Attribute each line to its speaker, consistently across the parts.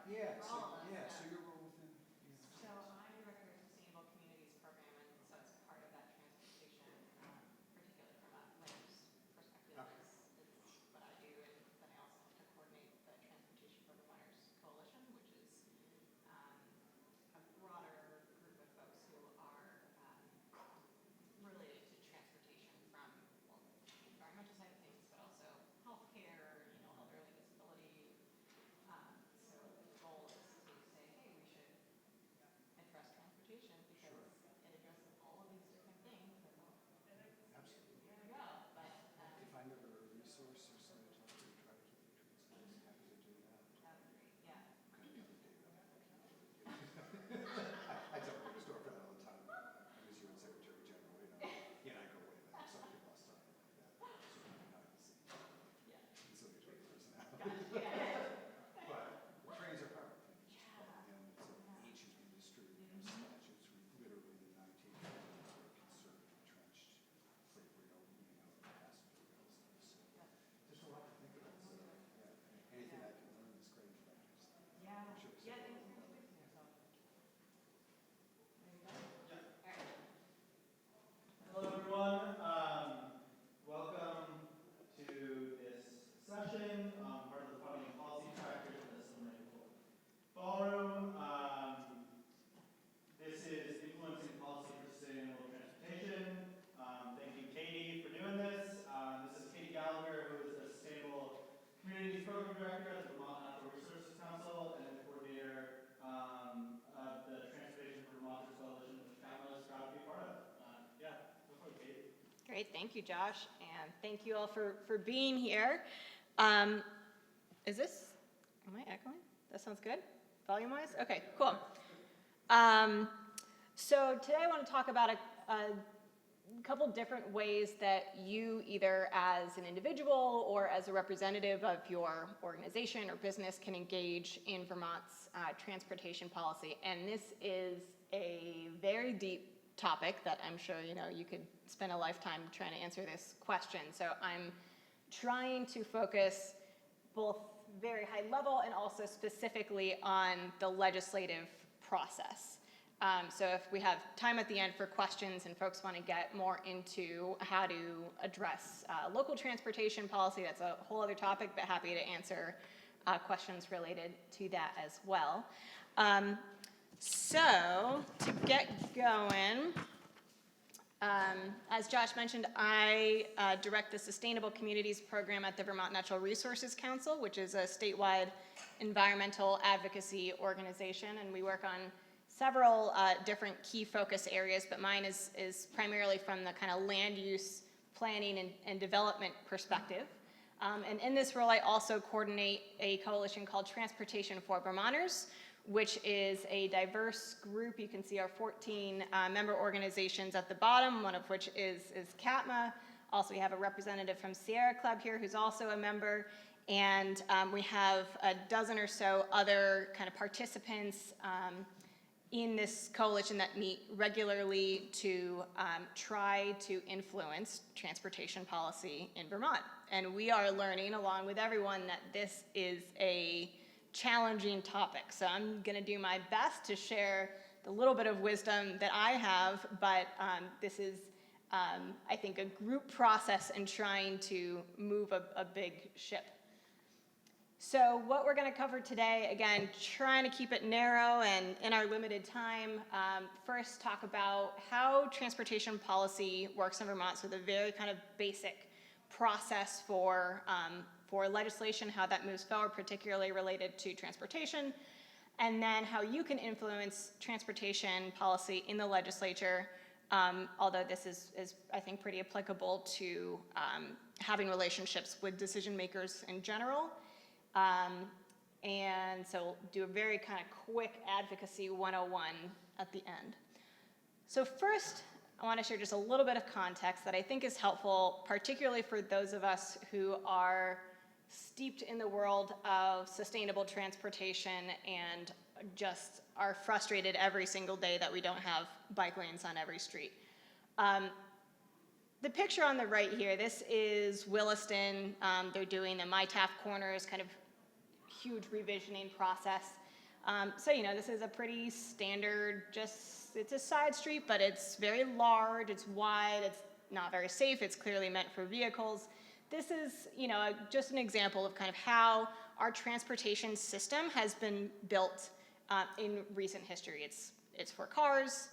Speaker 1: Yeah,
Speaker 2: for
Speaker 1: so,
Speaker 2: all of us.
Speaker 1: yeah, so your role within,
Speaker 2: So I'm Director of Sustainable Communities Program, and so it's part of that transportation, particularly from a land use perspective,
Speaker 1: Okay.
Speaker 2: is what I do. And then I also have to coordinate the Transportation for Vermonters Coalition, which is a broader group of folks who are related to transportation from, well, the environmental side of things, but also healthcare, elderly disability. So the goal is to say, hey, we should address transportation because it addresses all of these different things. And
Speaker 1: absolutely.
Speaker 2: here we go. But
Speaker 1: If I'm ever a resource or somebody to talk to, try to keep the transportation, happy to do that.
Speaker 2: that would be great. Yeah.
Speaker 1: Okay, I tell the story for that all the time. I was UN Secretary General, he and I go way back, so I get lost talking like that. So I'm not the same.
Speaker 2: Yeah.
Speaker 1: And so there's personality.
Speaker 2: Gotcha. Yeah.
Speaker 1: But trains are powerful.
Speaker 2: Yeah.
Speaker 1: And it's an ancient industry. Statutes literally in the 1920s were conserved, entrenched freight rail, passenger rail stuff. So there's a lot to think about. So yeah, anything I can learn is great.
Speaker 2: Yeah.
Speaker 1: I'm sure
Speaker 2: Yeah.
Speaker 1: so.
Speaker 2: Thanks for introducing yourself. There you go.
Speaker 3: Yeah.
Speaker 2: All right.
Speaker 3: Hello, everyone. Welcome to this session, part of the Funding and Policy Trackers in the Sustainable Ballroom. This is Influencing Policy for Sustainable Transportation. Thank you, Katie, for doing this. This is Kati Gallagher, who is the Sustainable Communities Program Director at the Vermont Natural Resources Council and the coordinator of the Transportation for Vermont Coalition, which I'm most proud to be part of. Yeah, go for it, Katie.
Speaker 2: Great. Thank you, Josh. And thank you all for being here. Is this, am I echoing? That sounds good? Volume-wise? Okay, cool. So today I want to talk about a couple different ways that you, either as an individual or as a representative of your organization or business, can engage in Vermont's transportation policy. And this is a very deep topic that I'm sure you could spend a lifetime trying to answer this question. So I'm trying to focus both very high level and also specifically on the legislative process. So if we have time at the end for questions and folks want to get more into how to address local transportation policy, that's a whole other topic, but happy to answer questions related to that as well. So to get going, as Josh mentioned, I direct the Sustainable Communities Program at the Vermont Natural Resources Council, which is a statewide environmental advocacy organization, and we work on several different key focus areas, but mine is primarily from the kind of land use planning and development perspective. And in this role, I also coordinate a coalition called Transportation for Vermonters, which is a diverse group. You can see our 14 member organizations at the bottom, one of which is CATMA. Also, we have a representative from Sierra Club here who's also a member. And we have a dozen or so other kind of participants in this coalition that meet regularly to try to influence transportation policy in Vermont. And we are learning, along with everyone, that this is a challenging topic. So I'm going to do my best to share the little bit of wisdom that I have, but this is, I think, a group process in trying to move a big ship. So what we're going to cover today, again, trying to keep it narrow and in our limited time, first talk about how transportation policy works in Vermont, so the very kind of basic process for legislation, how that moves forward, particularly related to transportation, and then how you can influence transportation policy in the legislature, although this is, I think, pretty applicable to having relationships with decision makers in general. And so we'll do a very kind of quick Advocacy 101 at the end. So first, I want to share just a little bit of context that I think is helpful, particularly for those of us who are steeped in the world of sustainable transportation and just are frustrated every single day that we don't have bike lanes on every street. The picture on the right here, this is Williston. They're doing the MyTaft Corners kind of huge revisioning process. So, this is a pretty standard, it's a side street, but it's very large, it's wide, it's not very safe, it's clearly meant for vehicles. This is, just an example of kind of how our transportation system has been built in recent history. It's for cars,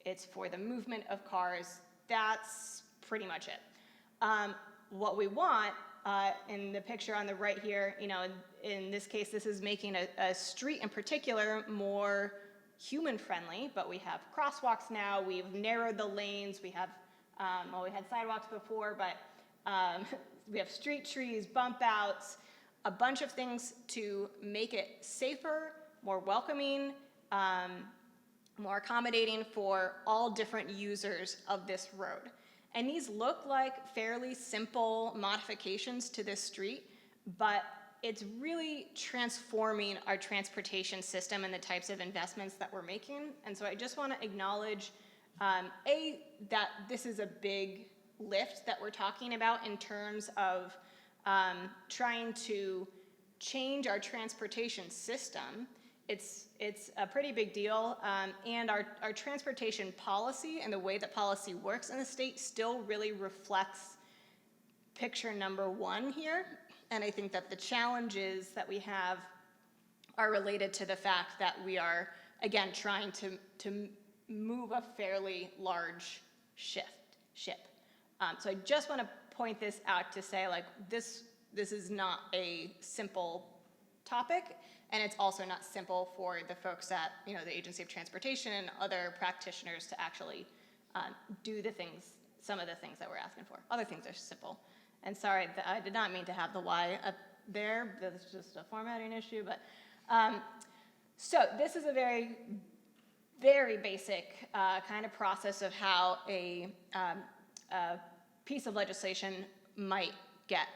Speaker 2: it's for the movement of cars, that's pretty much it. What we want, in the picture on the right here, in this case, this is making a street in particular more human-friendly, but we have crosswalks now, we've narrowed the lanes, we have, we had sidewalks before, but we have street trees, bump outs, a bunch of things to make it safer, more welcoming, more accommodating for all different users of this road. And these look like fairly simple modifications to this street, but it's really transforming our transportation system and the types of investments that we're making. And so I just want to acknowledge, that this is a big lift that we're talking about in terms of trying to change our transportation system. It's a pretty big deal, and our transportation policy and the way that policy works in the state still really reflects picture number one here. And I think that the challenges that we have are related to the fact that we are, again, trying to move a fairly large ship. So I just want to point this out to say, like, this is not a simple topic, and it's also not simple for the folks at, the Agency of Transportation and other practitioners to actually do some of the things that we're asking for. Other things are simple. And sorry, I did not mean to have the Y up there. That's just a formatting issue. But so this is a very, very basic kind of process of how a piece of legislation might get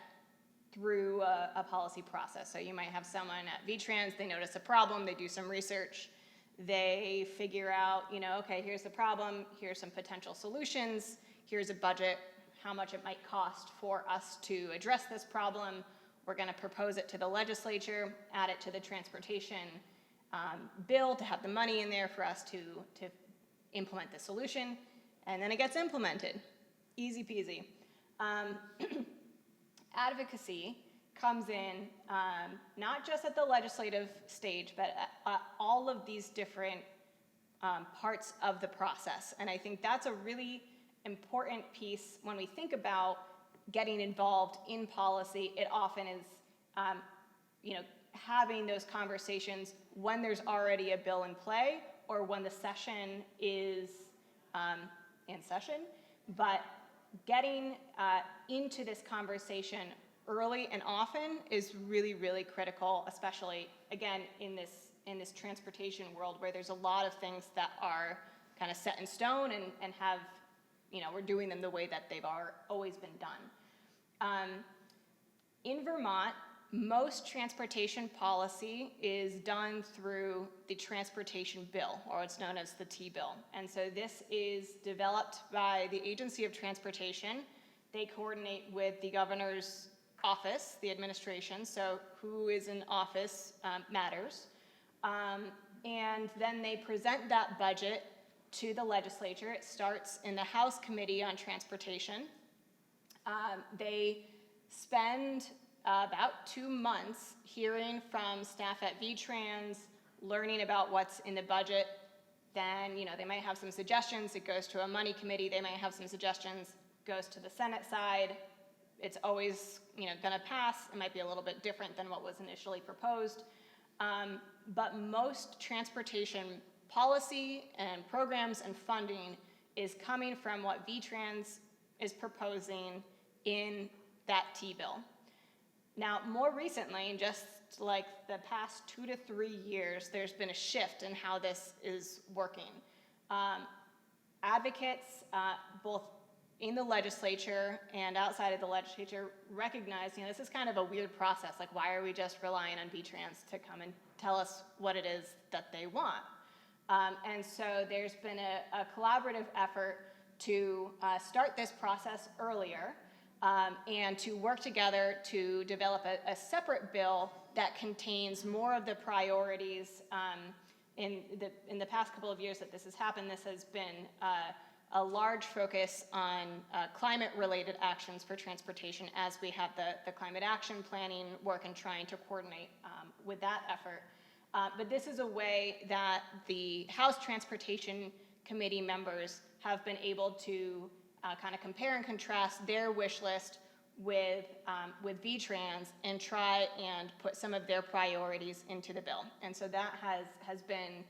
Speaker 2: through a policy process. So you might have someone at V-Trans, they notice a problem, they do some research, they figure out, okay, here's the problem, here's some potential solutions, here's a budget, how much it might cost for us to address this problem. We're going to propose it to the legislature, add it to the transportation bill to have the money in there for us to implement the solution, and then it gets implemented. Easy peasy. Advocacy comes in not just at the legislative stage, but at all of these different parts of the process. And I think that's a really important piece when we think about getting involved in policy. It often is, having those conversations when there's already a bill in play or when the session is in session. But getting into this conversation early and often is really, really critical, especially, again, in this transportation world where there's a lot of things that are kind of set in stone and have, we're doing them the way that they've always been done. In Vermont, most transportation policy is done through the transportation bill, or it's known as the T-bill. And so this is developed by the Agency of Transportation. They coordinate with the governor's office, the administration, so who is in office matters. And then they present that budget to the legislature. It starts in the House Committee on Transportation. They spend about 2 months hearing from staff at V-Trans, learning about what's in the budget. Then, they might have some suggestions. It goes to a money committee. They might have some suggestions. Goes to the Senate side. It's always, going to pass. It might be a little bit different than what was initially proposed. But most transportation policy and programs and funding is coming from what V-Trans is proposing in that T-bill. Now, more recently, in just like the past 2 to 3 years, there's been a shift in how this is working. Advocates, both in the legislature and outside of the legislature, recognize, this is kind of a weird process. Like, why are we just relying on V-Trans to come and tell us what it is that they want? And so there's been a collaborative effort to start this process earlier and to work together to develop a separate bill that contains more of the priorities. In the past couple of years that this has happened, this has been a large focus on climate-related actions for transportation as we have the climate action planning work and trying to coordinate with that effort. But this is a way that the House Transportation Committee members have been able to kind of compare and contrast their wish list with VTrans and try and put some of their priorities into the bill. And so that has been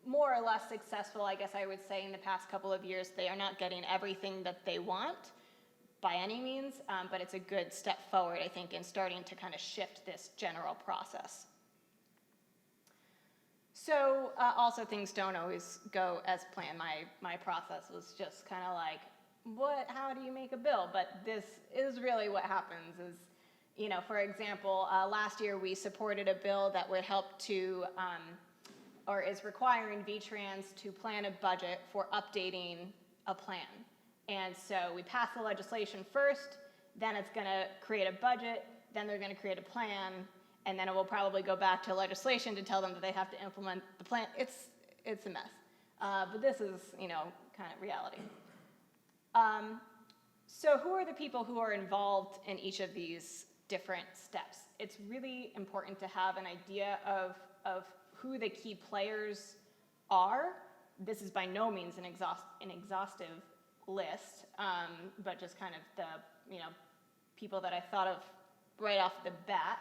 Speaker 2: more or less successful, I guess I would say, in the past couple of years. They are not getting everything that they want by any means, but it's a good step forward, I think, in starting to kind of shift this general process. So also things don't always go as planned. My process was just kind of like, how do you make a bill? But this is really what happens is, you know, for example, last year we supported a bill that would help to, or is requiring VTrans to plan a budget for updating a plan. And so we passed the legislation first, then it's gonna create a budget, then they're gonna create a plan, and then it will probably go back to legislation to tell them that they have to implement the plan. It's a mess. But this is, you know, kind of reality. So who are the people who are involved in each of these different steps? It's really important to have an idea of who the key players are. This is by no means an exhaustive list, but just kind of the, you know, people that I thought of right off the bat.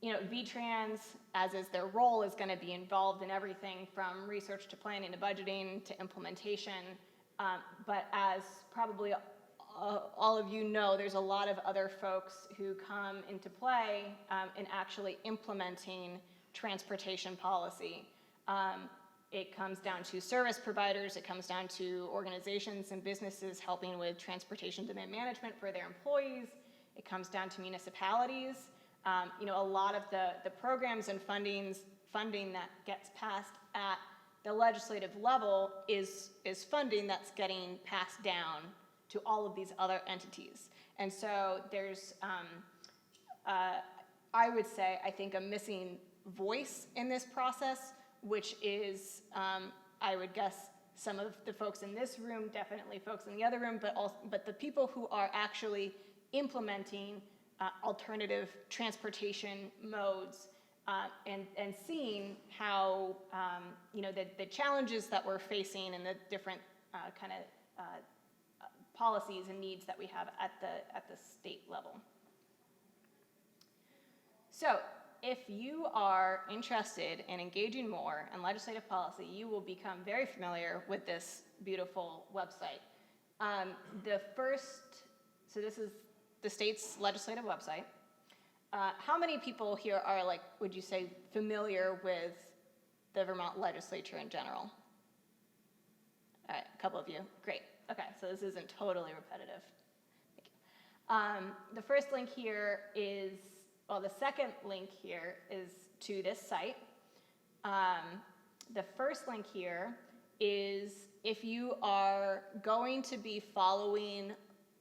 Speaker 2: You know, VTrans, as is their role, is going to be involved in everything from research to planning to budgeting to implementation. But as probably all of you know, there's a lot of other folks who come into play in actually implementing transportation policy. It comes down to service providers, it comes down to organizations and businesses helping with transportation demand management for their employees, it comes down to municipalities. You know, a lot of the programs and funding that gets passed at the legislative level is funding that's getting passed down to all of these other entities. And so there's, I would say, I think, a missing voice in this process, which is, I would guess, some of the folks in this room, definitely folks in the other room, but the people who are actually implementing alternative transportation modes and seeing how, you know, the challenges that we're facing and the different kind of policies and needs that we have at the state level. So if you are interested in engaging more in legislative policy, you will become very familiar with this beautiful website. So this is the state's legislative website. How many people here are, like, would you say, familiar with the Vermont Legislature in general? All right, a couple of you, great. Okay, so this isn't totally repetitive. Thank you. The first link here is, well, the second link here is to this site. The first link here is if you are going to be following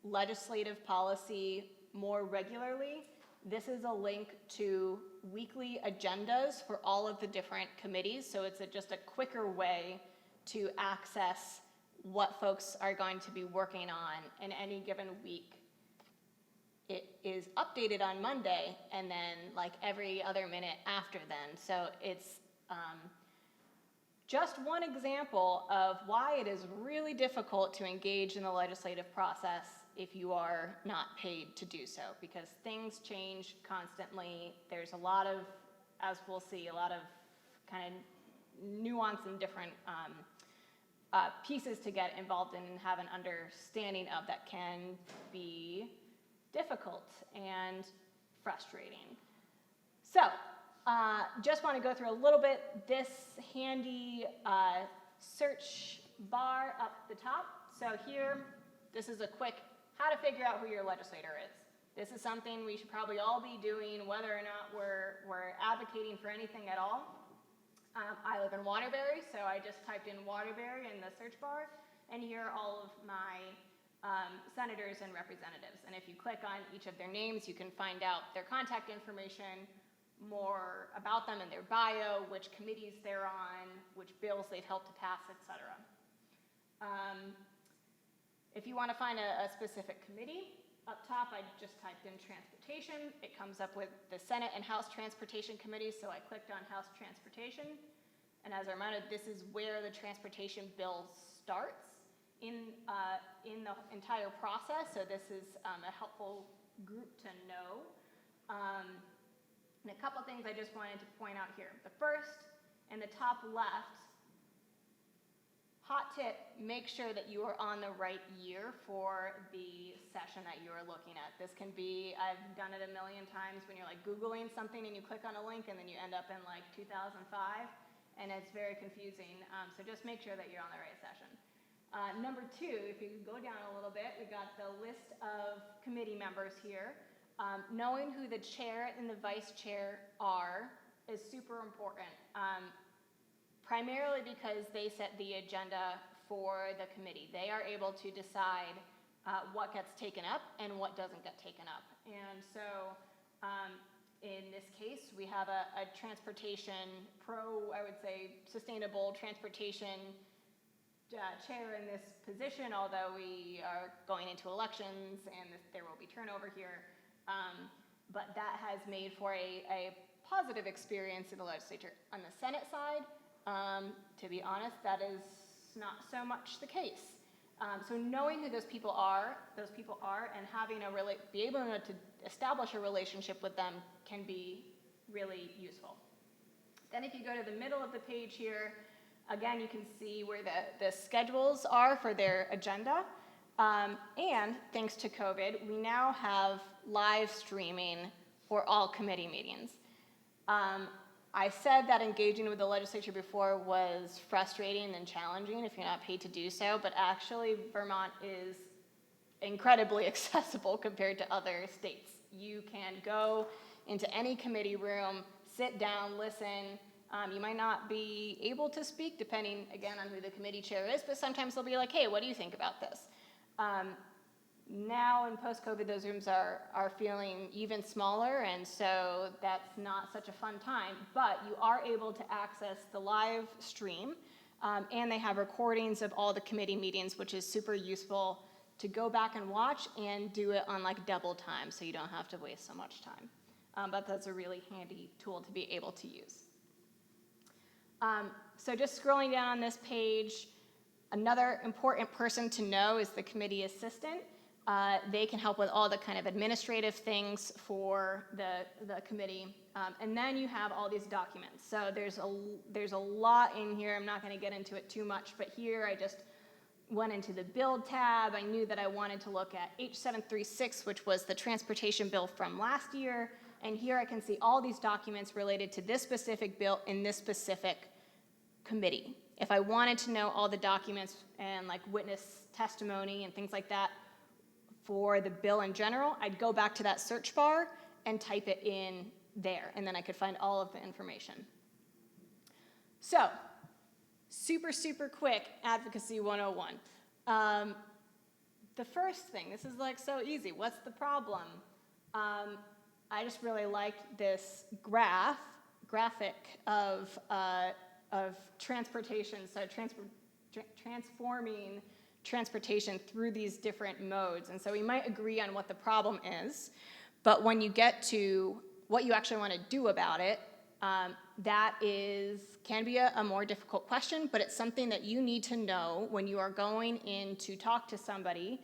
Speaker 2: legislative policy more regularly, this is a link to weekly agendas for all of the different committees. So it's just a quicker way to access what folks are going to be working on in any given week. It is updated on Monday and then like every other minute after then. So it's just one example of why it is really difficult to engage in the legislative process if you are not paid to do so, because things change constantly. There's a lot of, as we'll see, a lot of kind of nuance and different pieces to get involved in and have an understanding of that can be difficult and frustrating. So, just want to go through a little bit this handy search bar up the top. So here, this is a quick how to figure out who your legislator is. This is something we should probably all be doing, whether or not we're advocating for anything at all. I live in Waterbury, so I just typed in Waterbury in the search bar, and here are all of my senators and representatives. And if you click on each of their names, you can find out their contact information, more about them and their bio, which committees they're on, which bills they've helped to pass, etc. If you want to find a specific committee, up top I just typed in transportation. It comes up with the Senate and House Transportation Committees, so I clicked on House Transportation. And as a reminder, this is where the transportation bill starts in the entire process, so this is a helpful group to know. And a couple things I just wanted to point out here. The first, in the top left, hot tip, make sure that you are on the right year for the session that you are looking at. This can be, I've done it a million times when you're like Googling something and you click on a link and then you end up in like 2005, and it's very confusing. So just make sure that you're on the right session. Number two, if you go down a little bit, we got the list of committee members here. Knowing who the chair and the vice chair are is super important, primarily because they set the agenda for the committee. They are able to decide what gets taken up and what doesn't get taken up. And so in this case, we have a transportation I would say, sustainable transportation chair in this position, although we are going into elections and there will be turnover here. But that has made for a positive experience in the legislature. On the Senate side, to be honest, that is not so much the case. So knowing who those people are, and having be able to establish a relationship with them can be really useful. Then if you go to the middle of the page here, again, you can see where the schedules are for their agenda. And thanks to COVID, we now have live streaming for all committee meetings. I said that engaging with the legislature before was frustrating and challenging if you're not paid to do so, but actually Vermont is incredibly accessible compared to other states. You can go into any committee room, sit down, listen. You might not be able to speak, depending, again, on who the committee chair is, but sometimes they'll be like, hey, what do you think about this? Now in post-COVID, those rooms are feeling even smaller, and so that's not such a fun time, but you are able to access the live stream, and they have recordings of all the committee meetings, which is super useful to go back and watch and do it on like double time, so you don't have to waste so much time. But that's a really handy tool to be able to use. So just scrolling down on this page, another important person to know is the committee assistant. They can help with all the kind of administrative things for the committee. And then you have all these documents. So there's a lot in here. I'm not going to get into it too much, but here I just went into the build tab. I knew that I wanted to look at H736, which was the transportation bill from last year. And here I can see all these documents related to this specific bill in this specific committee. If I wanted to know all the documents and like witness testimony and things like that for the bill in general, I'd go back to that search bar and type it in there, and then I could find all of the information. So, super, super quick Advocacy 101. The first thing, this is like so easy. What's the problem? I just really liked this graphic of transportation, so transforming transportation through these different modes. And so we might agree on what the problem is, but when you get to what you actually want to do about it, that can be a more difficult question, but it's something that you need to know when you are going in to talk to somebody,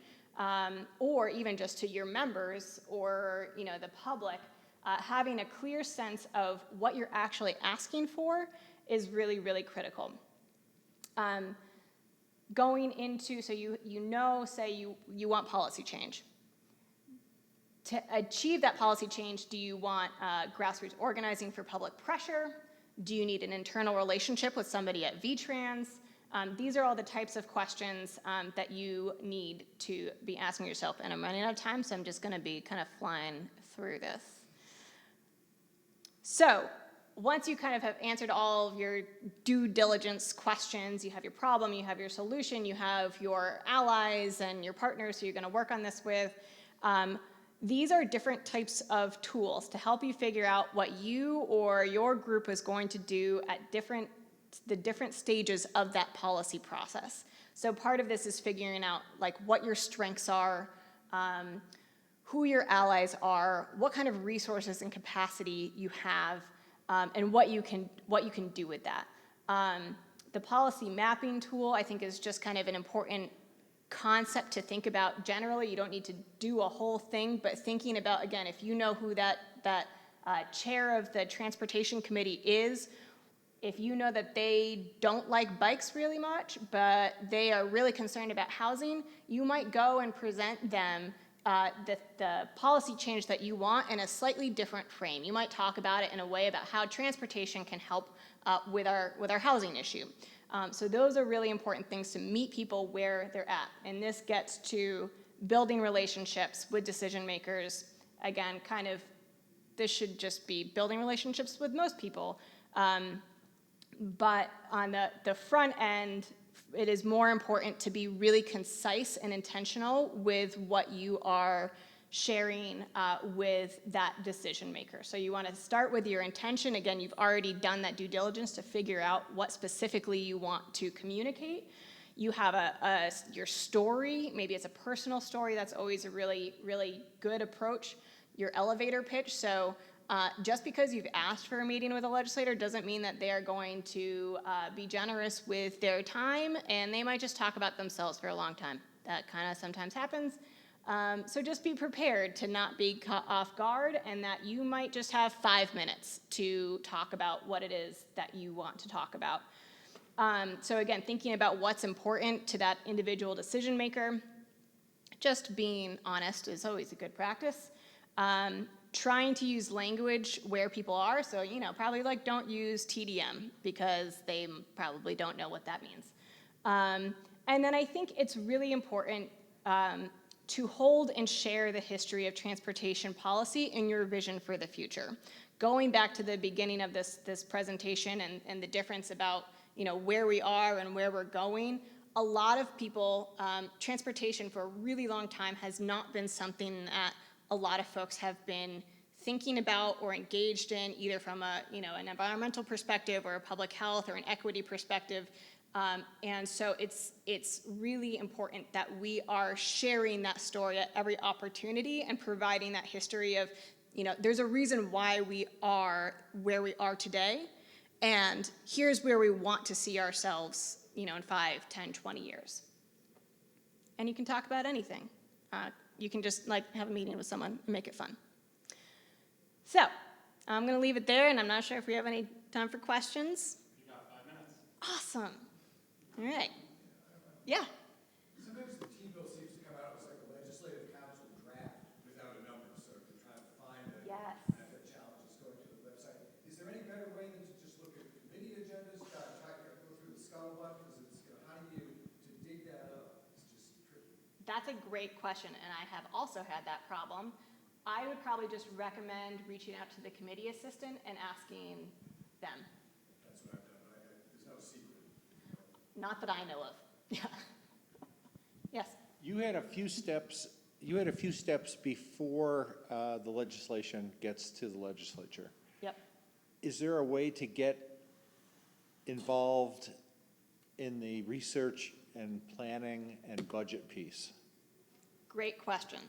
Speaker 2: or even just to your members or the public. Having a clear sense of what you're actually asking for is really, really critical. Going into, so say you want policy change. To achieve that policy change, do you want grassroots organizing for public pressure? Do you need an internal relationship with somebody at VTrans? These are all the types of questions that you need to be asking yourself. And I'm running out of time, so I'm just going to be kind of flying through this. So, once you kind of have answered all of your due diligence questions, you have your problem, you have your solution, you have your allies and your partners who you're going to work on this with. These are different types of tools to help you figure out what you or your group is going to do at the different stages of that policy process. So part of this is figuring out like what your strengths are, who your allies are, what kind of resources and capacity you have, and what you can do with that. The policy mapping tool, I think, is just kind of an important concept to think about generally. You don't need to do a whole thing, but thinking about, again, if you know who that chair of the transportation committee is, if you know that they don't like bikes really much, but they are really concerned about housing, you might go and present them the policy change that you want in a slightly different frame. You might talk about it in a way about how transportation can help with our housing issue. So those are really important things to meet people where they're at. And this gets to building relationships with decision makers. Again, kind of, this should just be building relationships with most people. But on the front end, it is more important to be really concise and intentional with what you are sharing with that decision maker. So you want to start with your intention. Again, you've already done that due diligence to figure out what specifically you want to communicate. You have your story. Maybe it's a personal story. That's always a really, really good approach. Your elevator pitch. So just because you've asked for a meeting with a legislator doesn't mean that they are going to be generous with their time, and they might just talk about themselves for a long time. That kind of sometimes happens. So just be prepared to not be caught off guard, and that you might just have 5 minutes to talk about what it is that you want to talk about. So again, thinking about what's important to that individual decision maker, just being honest is always a good practice. Trying to use language where people are, so probably like don't use TDM because they probably don't know what that means. And then I think it's really important to hold and share the history of transportation policy and your vision for the future. Going back to the beginning of this presentation and the difference about where we are and where we're going, a lot of people, transportation for a really long time has not been something that a lot of folks have been thinking about or engaged in, either from an environmental perspective or a public health or an equity perspective. And so it's really important that we are sharing that story at every opportunity and providing that history of, there's a reason why we are where we are today, and here's where we want to see ourselves, in 5, 10, 20 years. And you can talk about anything. You can just have a meeting with someone and make it fun. So I'm going to leave it there, and I'm not sure if we have any time for questions.
Speaker 3: You got 5 minutes.
Speaker 2: Awesome. All right. Yeah.
Speaker 1: Sometimes the T-bill seems to come out as like a legislative council draft without a number, so if you're trying to find it,
Speaker 2: Yes.
Speaker 1: and if it challenges going to the website. Is there any better way than to just look at committee agendas, try to go through the scuttlebutt, because it's, how do you, to dig that up, it's just tricky.
Speaker 2: That's a great question, and I have also had that problem. I would probably just recommend reaching out to the committee assistant and asking them.
Speaker 1: That's what I've done, but there's no secret.
Speaker 2: Not that I know of. Yeah. Yes.
Speaker 4: You had a few steps. You had a few steps before the legislation gets to the legislature.
Speaker 2: Yep.
Speaker 4: Is there a way to get involved in the research and planning and budget piece?
Speaker 2: Great question.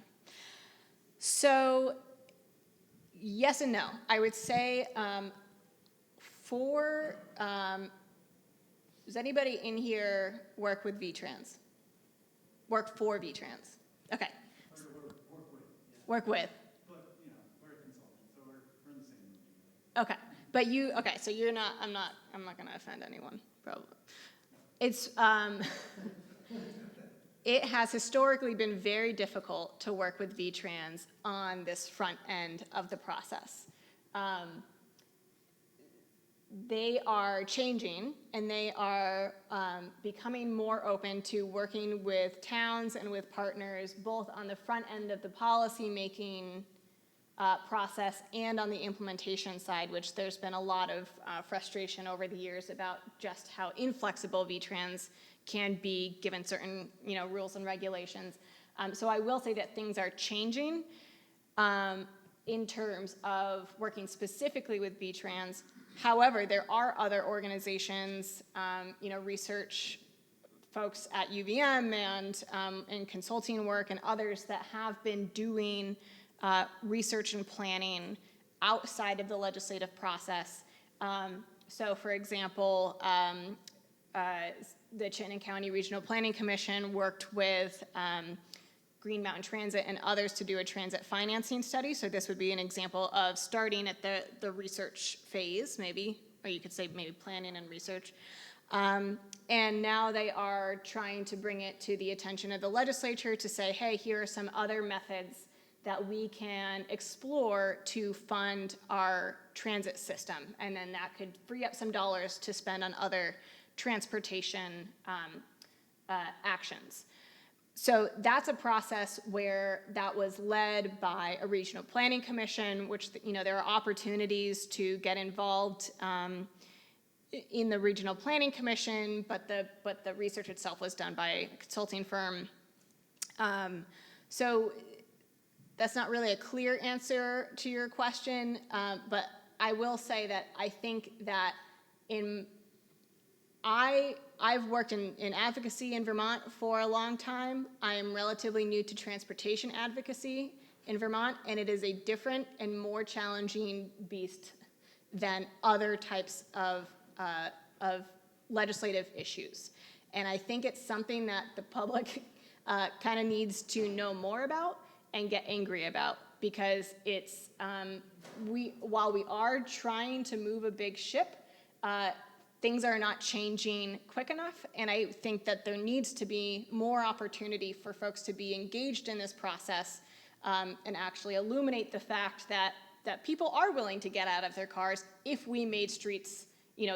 Speaker 2: So, yes and no. I would say does anybody in here work with VTrans? Work for VTrans? Okay. Work with.
Speaker 3: But, we're a consultant, so we're in the same room.
Speaker 2: Okay. But so you're not, I'm not going to offend anyone, probably. It's, it has historically been very difficult to work with VTrans on this front end of the process. They are changing, and they are becoming more open to working with towns and with partners, both on the front end of the policy making process and on the implementation side, which there's been a lot of frustration over the years about just how inflexible VTrans can be given certain, rules and regulations. So I will say that things are changing in terms of working specifically with VTrans. However, there are other organizations, research folks at UVM and consulting work and others that have been doing research and planning outside of the legislative process. So for example, the Chittenden County Regional Planning Commission worked with Green Mountain Transit and others to do a transit financing study. So this would be an example of starting at the research phase, maybe, or you could say maybe planning and research. And now they are trying to bring it to the attention of the legislature to say, hey, here are some other methods that we can explore to fund our transit system. And then that could free up some dollars to spend on other transportation actions. So that's a process where that was led by a regional planning commission, which, there are opportunities to get involved in the regional planning commission, but the research itself was done by a consulting firm. So that's not really a clear answer to your question, but I will say that I think that I've worked in advocacy in Vermont for a long time. I am relatively new to transportation advocacy in Vermont, and it is a different and more challenging beast than other types of legislative issues. And I think it's something that the public kind of needs to know more about and get angry about, because it's, while we are trying to move a big ship, things are not changing quick enough, and I think that there needs to be more opportunity for folks to be engaged in this process and actually illuminate the fact that people are willing to get out of their cars if we made streets,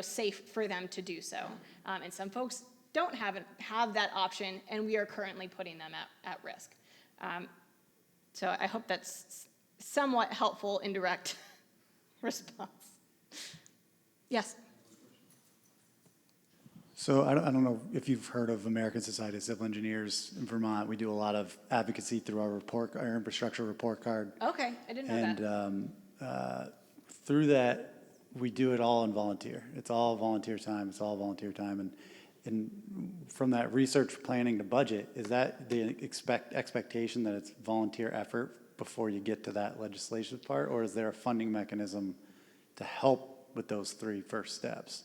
Speaker 2: safe for them to do so. And some folks don't have that option, and we are currently putting them at risk. So I hope that's somewhat helpful, indirect response. Yes?
Speaker 5: So I don't know if you've heard of American Society of Civil Engineers in Vermont. We do a lot of advocacy through our infrastructure report card.
Speaker 2: Okay, I didn't know that.
Speaker 5: Through that, we do it all in volunteer. It's all volunteer time. It's all volunteer time. And from that research planning to budget, is that the expectation that it's volunteer effort before you get to that legislation part, or is there a funding mechanism to help with those three first steps?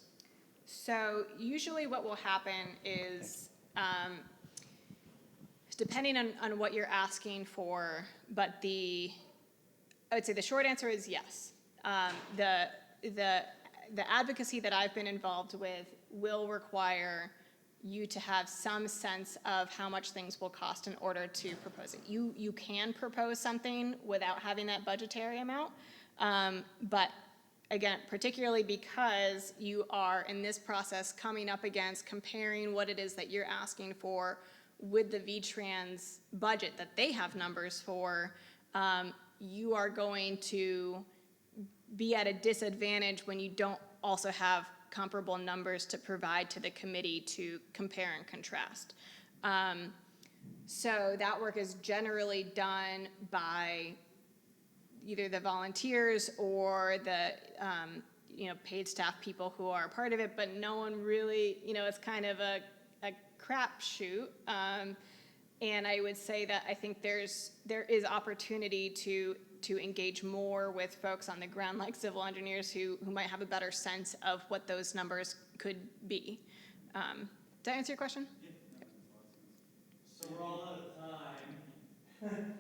Speaker 2: So usually what will happen is, depending on what you're asking for, but I would say the short answer is yes. The advocacy that I've been involved with will require you to have some sense of how much things will cost in order to propose it. You can propose something without having that budgetary amount, but again, particularly because you are in this process coming up against comparing what it is that you're asking for with the VTrans budget that they have numbers for, you are going to be at a disadvantage when you don't also have comparable numbers to provide to the committee to compare and contrast. So that work is generally done by either the volunteers or the paid staff people who are a part of it, but no one really, it's kind of a crapshoot. And I would say that I think there is opportunity to engage more with folks on the ground, like civil engineers who might have a better sense of what those numbers could be. Does that answer your question?
Speaker 3: Yeah. So we're all out of time.